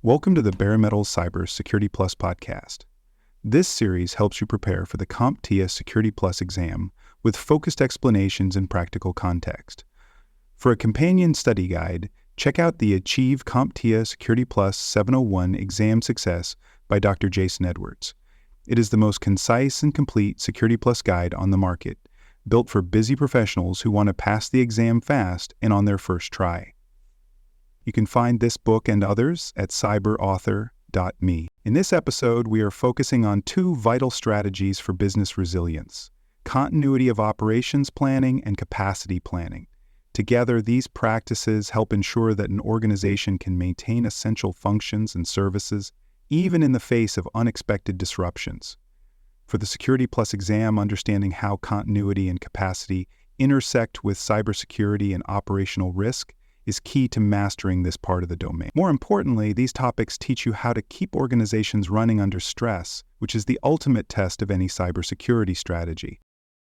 Welcome to the Bare Metal Cybersecurity Plus podcast. This series helps you prepare for the CompTIA Security Plus exam with focused explanations and practical context. For a companion study guide, check out the Achieve CompTIA Security Plus 701 Exam Success by Dr. Jason Edwards. It is the most concise and complete Security Plus guide on the market, built for busy professionals who want to pass the exam fast and on their first try. You can find this book and others at cyberauthor.me. In this episode, we are focusing on two vital strategies for business resilience: continuity of operations planning and capacity planning. Together, these practices help ensure that an organization can maintain essential functions and services even in the face of unexpected disruptions. For the Security Plus exam, understanding how continuity and capacity intersect with cybersecurity and operational risk is key to mastering this part of the domain. More importantly, these topics teach you how to keep organizations running under stress, which is the ultimate test of any cybersecurity strategy.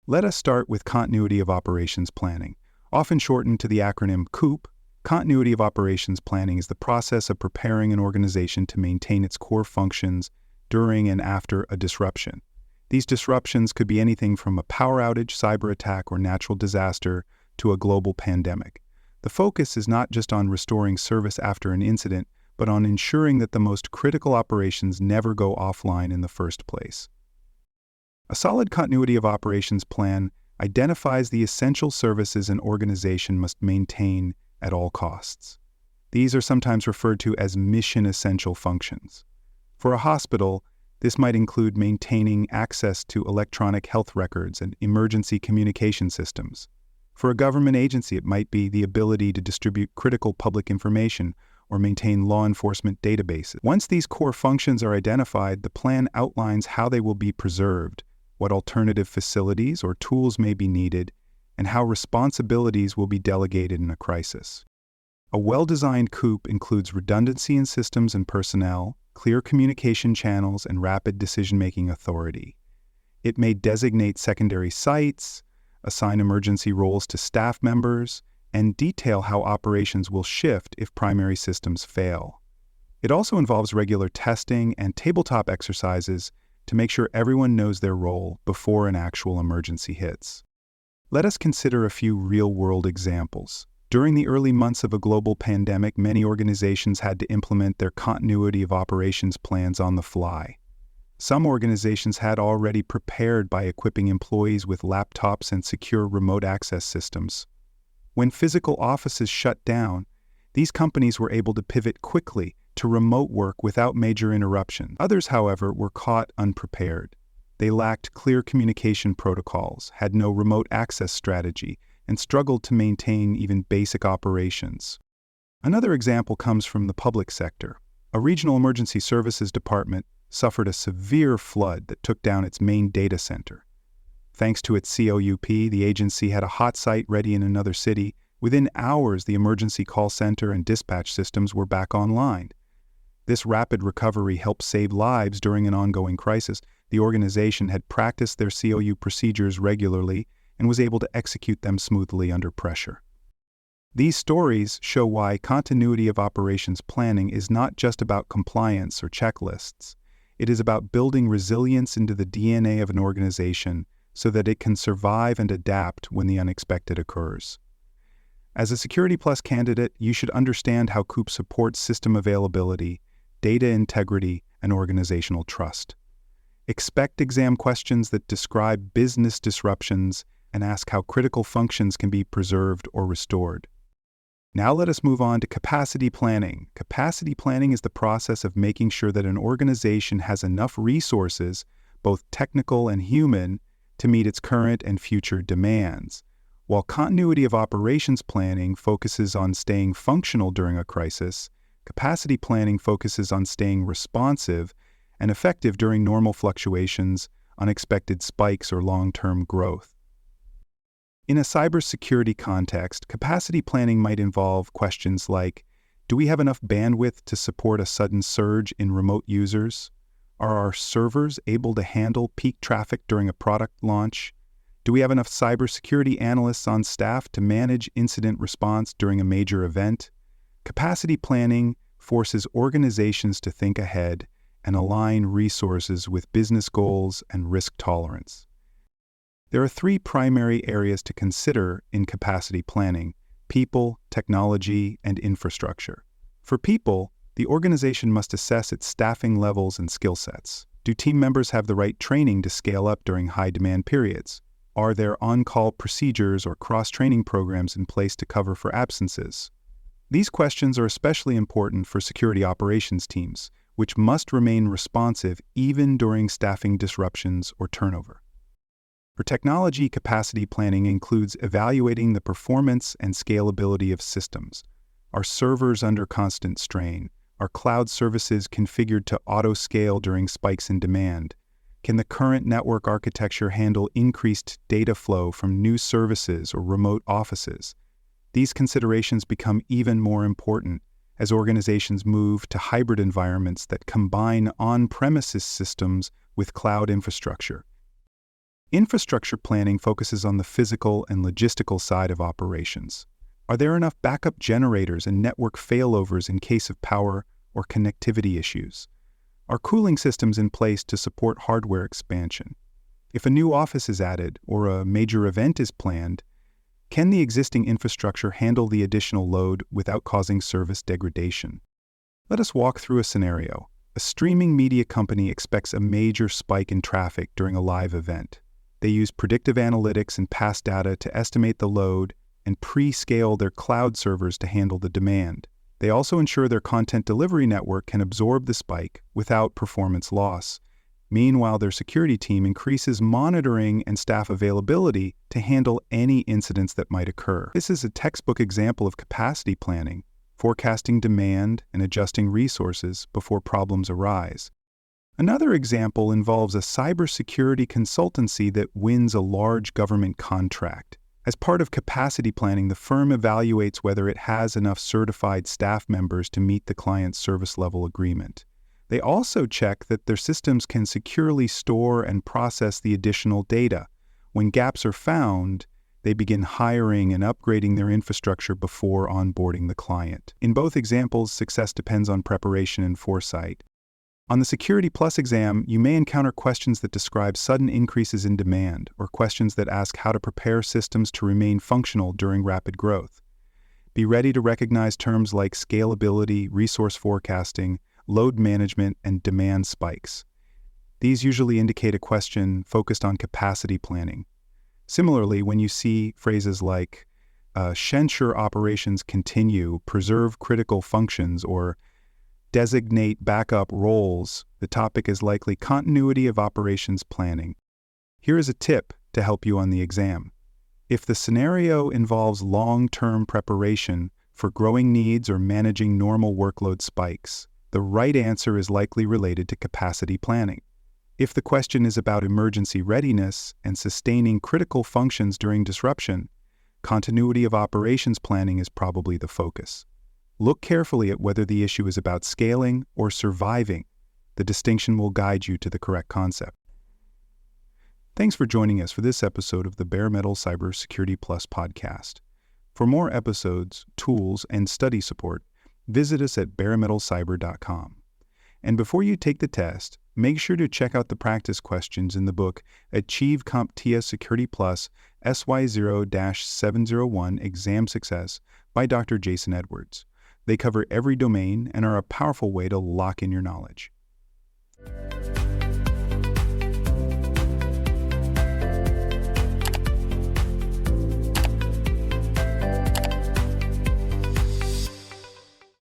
Let us start with continuity of operations planning. Often shortened to the acronym COOP, continuity of operations planning is the process of preparing an organization to maintain its core functions during and after a disruption. These disruptions could be anything from a power outage, cyber attack, or natural disaster to a global pandemic. The focus is not just on restoring service after an incident, but on ensuring that the most critical operations never go offline in the first place. A solid continuity of operations plan identifies the essential services an organization must maintain at all costs. These are sometimes referred to as mission-essential functions. For a hospital, this might include maintaining access to electronic health records and emergency communication systems. For a government agency, it might be the ability to distribute critical public information or maintain law enforcement databases. Once these core functions are identified, the plan outlines how they will be preserved, what alternative facilities or tools may be needed, and how responsibilities will be delegated in a crisis. A well-designed COOP includes redundancy in systems and personnel, clear communication channels, and rapid decision-making authority. It may designate secondary sites, assign emergency roles to staff members, and detail how operations will shift if primary systems fail. It also involves regular testing and tabletop exercises to make sure everyone knows their role before an actual emergency hits. Let us consider a few real-world examples. During the early months of a global pandemic, many organizations had to implement their continuity of operations plans on the fly. Some organizations had already prepared by equipping employees with laptops and secure remote access systems. When physical offices shut down, these companies were able to pivot quickly to remote work without major interruption. Others, however, were caught unprepared. They lacked clear communication protocols, had no remote access strategy, and struggled to maintain even basic operations. Another example comes from the public sector. A regional emergency services department suffered a severe flood that took down its main data center. Thanks to its COOP, the agency had a hot site ready in another city. Within hours, the emergency call center and dispatch systems were back online. This rapid recovery helped save lives during an ongoing crisis. The organization had practiced their COU procedures regularly and was able to execute them smoothly under pressure. These stories show why continuity of operations planning is not just about compliance or checklists. It is about building resilience into the DNA of an organization so that it can survive and adapt when the unexpected occurs. As a Security Plus candidate, you should understand how COOP supports system availability, data integrity, and organizational trust. Expect exam questions that describe business disruptions and ask how critical functions can be preserved or restored. Now let us move on to capacity planning. Capacity planning is the process of making sure that an organization has enough resources, both technical and human, to meet its current and future demands. While continuity of operations planning focuses on staying functional during a crisis, capacity planning focuses on staying responsive and effective during normal fluctuations, unexpected spikes, or long-term growth. In a cybersecurity context, capacity planning might involve questions like, do we have enough bandwidth to support a sudden surge in remote users? Are our servers able to handle peak traffic during a product launch? Do we have enough cybersecurity analysts on staff to manage incident response during a major event? Capacity planning forces organizations to think ahead and align resources with business goals and risk tolerance. There are three primary areas to consider in capacity planning: people, technology, and infrastructure. For people, the organization must assess its staffing levels and skill sets. Do team members have the right training to scale up during high-demand periods? Are there on-call procedures or cross-training programs in place to cover for absences? These questions are especially important for security operations teams, which must remain responsive even during staffing disruptions or turnover. For technology, capacity planning includes evaluating the performance and scalability of systems. Are servers under constant strain? Are cloud services configured to auto-scale during spikes in demand? Can the current network architecture handle increased data flow from new services or remote offices? These considerations become even more important as organizations move to hybrid environments that combine on-premises systems with cloud infrastructure. Infrastructure planning focuses on the physical and logistical side of operations. Are there enough backup generators and network failovers in case of power or connectivity issues? Are cooling systems in place to support hardware expansion? If a new office is added or a major event is planned, can the existing infrastructure handle the additional load without causing service degradation? Let us walk through a scenario. A streaming media company expects a major spike in traffic during a live event. They use predictive analytics and past data to estimate the load and pre-scale their cloud servers to handle the demand. They also ensure their content delivery network can absorb the spike without performance loss. Meanwhile, their security team increases monitoring and staff availability to handle any incidents that might occur. This is a textbook example of capacity planning, forecasting demand and adjusting resources before problems arise. Another example involves a cybersecurity consultancy that wins a large government contract. As part of capacity planning, the firm evaluates whether it has enough certified staff members to meet the client's service level agreement. They also check that their systems can securely store and process the additional data. When gaps are found, they begin hiring and upgrading their infrastructure before onboarding the client. In both examples, success depends on preparation and foresight. On the Security Plus exam, you may encounter questions that describe sudden increases in demand, or questions that ask how to prepare systems to remain functional during rapid growth. Be ready to recognize terms like scalability, resource forecasting, load management, and demand spikes. These usually indicate a question focused on capacity planning. Similarly, when you see phrases like ensure operations continue, preserve critical functions, or designate backup roles, the topic is likely continuity of operations planning. Here is a tip to help you on the exam. If the scenario involves long-term preparation for growing needs or managing normal workload spikes, the right answer is likely related to capacity planning. If the question is about emergency readiness and sustaining critical functions during disruption, continuity of operations planning is probably the focus. Look carefully at whether the issue is about scaling or surviving. The distinction will guide you to the correct concept. Thanks for joining us for this episode of the Bare Metal Cybersecurity Plus podcast. For more episodes, tools, and study support, visit us at baremetalcyber.com. And before you take the test, make sure to check out the practice questions in the book Achieve CompTIA Security Plus SY0-701 Exam Success by Dr. Jason Edwards. They cover every domain and are a powerful way to lock in your knowledge.